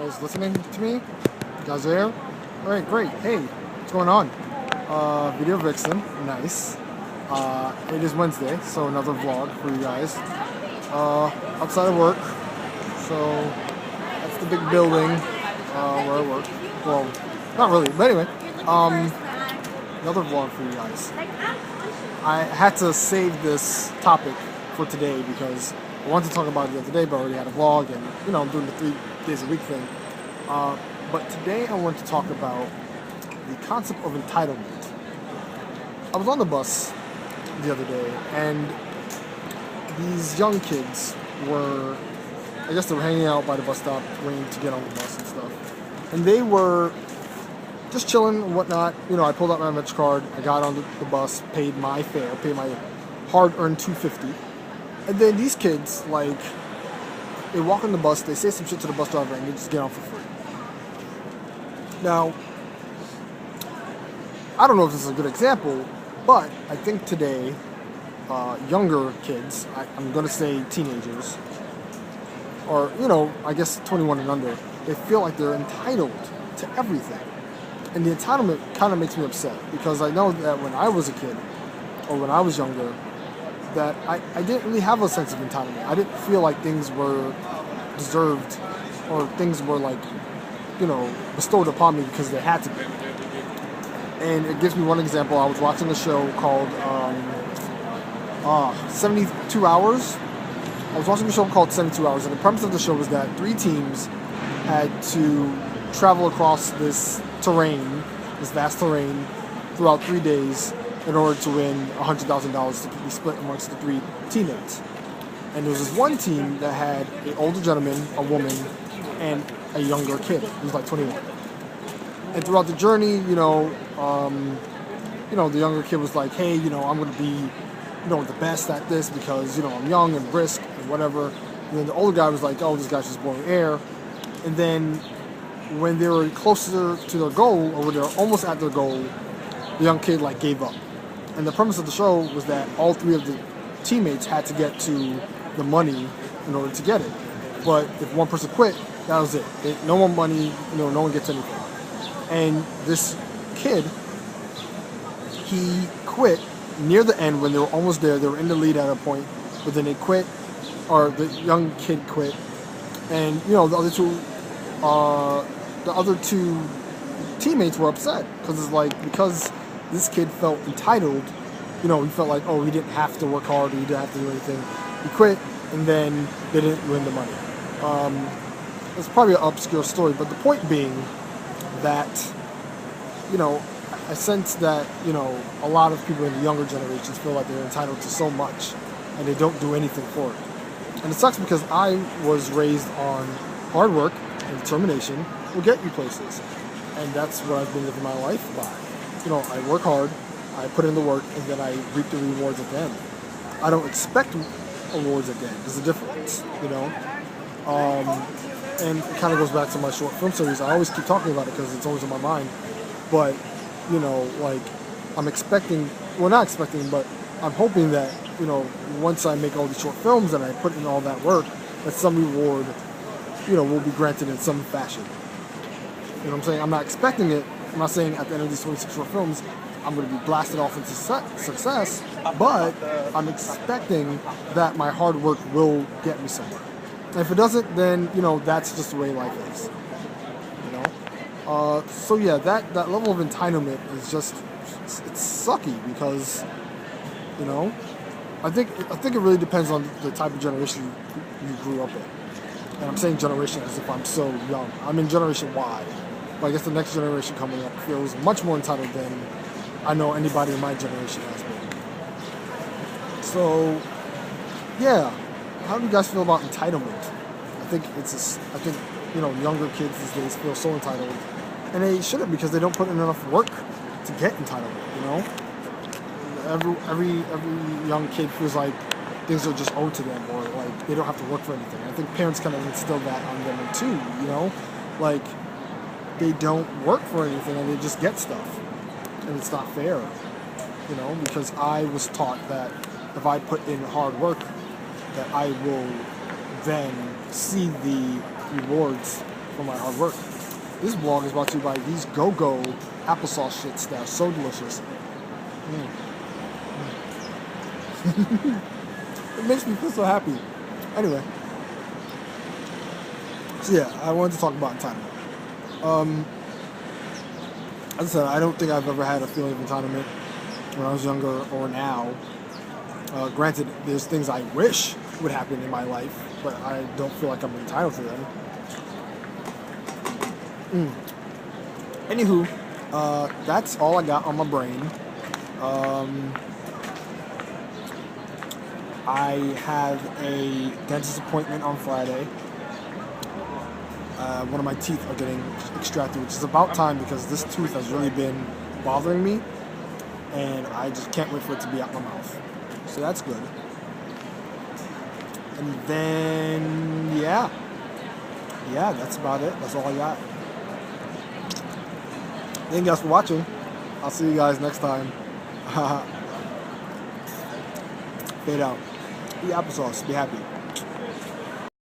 guys listening to me? You guys are there? Alright, great. Hey, what's going on? Video Vixen, nice. It is Wednesday, so another vlog for you guys. Outside of work, so that's the big building where I work. Well, not really, but anyway, another vlog for you guys. I had to save this topic for today because I wanted to talk about it the other day, but I already had a vlog and, you know, I'm doing the 3 days a week thing. But today I want to talk about the concept of entitlement. I was on the bus the other day and these young kids were, I guess they were hanging out by the bus stop waiting to get on the bus and stuff. And they were just chilling and whatnot. You know, I pulled out my Metro card, I got on the bus, paid my fare, paid my hard-earned $2.50. And then these kids, like, they walk on the bus, they say some shit to the bus driver, and they just get on for free. Now, I don't know if this is a good example, but I think today, younger kids, I'm going to say teenagers, or, you know, I guess 21 and under, they feel like they're entitled to everything. And the entitlement kind of makes me upset, because I know that when I was a kid, or when I was younger, that I didn't really have a sense of entitlement. I didn't feel like things were deserved, or things were, like, you know, bestowed upon me because they had to be. And it gives me one example. I was watching a show called 72 Hours. I was watching a show called 72 Hours, and the premise of the show was that 3 teams had to travel across this terrain, this vast terrain, throughout 3 days in order to win $100,000 to be split amongst the 3 teammates. And there was this one team that had an older gentleman, a woman, and a younger kid. He was like 21. And throughout the journey, you know, the younger kid was like, hey, you know, I'm going to be, you know, the best at this because, you know, I'm young and brisk and whatever. And then the older guy was like, oh, this guy's just blowing air. And then when they were closer to their goal, or when they were almost at their goal, the young kid, like, gave up. And the premise of the show was that all 3 of the teammates had to get to the money in order to get it. But if one person quit, that was it. No more money, you know, no one gets anything. And this kid, he quit near the end when they were almost there. They were in the lead at a point, but then they quit, or the young kid quit. And, you know, the other two teammates were upset because it's like, because this kid felt entitled, you know, he felt like, oh, he didn't have to work hard, he didn't have to do anything. He quit, and then they didn't win the money. It's probably an obscure story, but the point being that, you know, I sense that, you know, a lot of people in the younger generations feel like they're entitled to so much, and they don't do anything for it. And it sucks because I was raised on hard work and determination will get you places. And that's what I've been living my life by. You know, I work hard, I put in the work, and then I reap the rewards at the end. I don't expect awards at the end. There's a difference, you know? And it kind of goes back to my short film series. I always keep talking about it because it's always in my mind. But, you know, like, I'm expecting, well, not expecting, but I'm hoping that, you know, once I make all these short films and I put in all that work, that some reward, you know, will be granted in some fashion. You know what I'm saying? I'm not expecting it. I'm not saying at the end of these 26 short films, I'm going to be blasted off into success, but I'm expecting that my hard work will get me somewhere. And if it doesn't, then, you know, that's just the way life is. You know? So yeah, that level of entitlement is just, it's sucky because, you know, I think it really depends on the type of generation you grew up in. And I'm saying generation as if I'm so young. I'm in Generation Y. But I guess the next generation coming up feels much more entitled than I know anybody in my generation has been. So, yeah. How do you guys feel about entitlement? I think you know, younger kids these days feel so entitled, and they shouldn't because they don't put in enough work to get entitlement. You know, every young kid feels like things are just owed to them, or like they don't have to work for anything. I think parents kind of instill that on them too. You know, like they don't work for anything and they just get stuff, and it's not fair. You know, because I was taught that if I put in hard work, that I will then see the rewards for my hard work. This vlog is brought to you by these Go-Go applesauce shits that are so delicious. It makes me feel so happy. Anyway, so yeah, I wanted to talk about entitlement. As I said, I don't think I've ever had a feeling of entitlement when I was younger or now. Granted, there's things I wish would happen in my life, but I don't feel like I'm entitled to them. Anywho, that's all I got on my brain. I have a dentist appointment on Friday. One of my teeth are getting extracted, which is about time because this tooth has really been bothering me, and I just can't wait for it to be out my mouth. So that's good. And then, yeah, that's about it. That's all I got. Thank you guys for watching. I'll see you guys next time. Fade out. Eat applesauce. Be happy.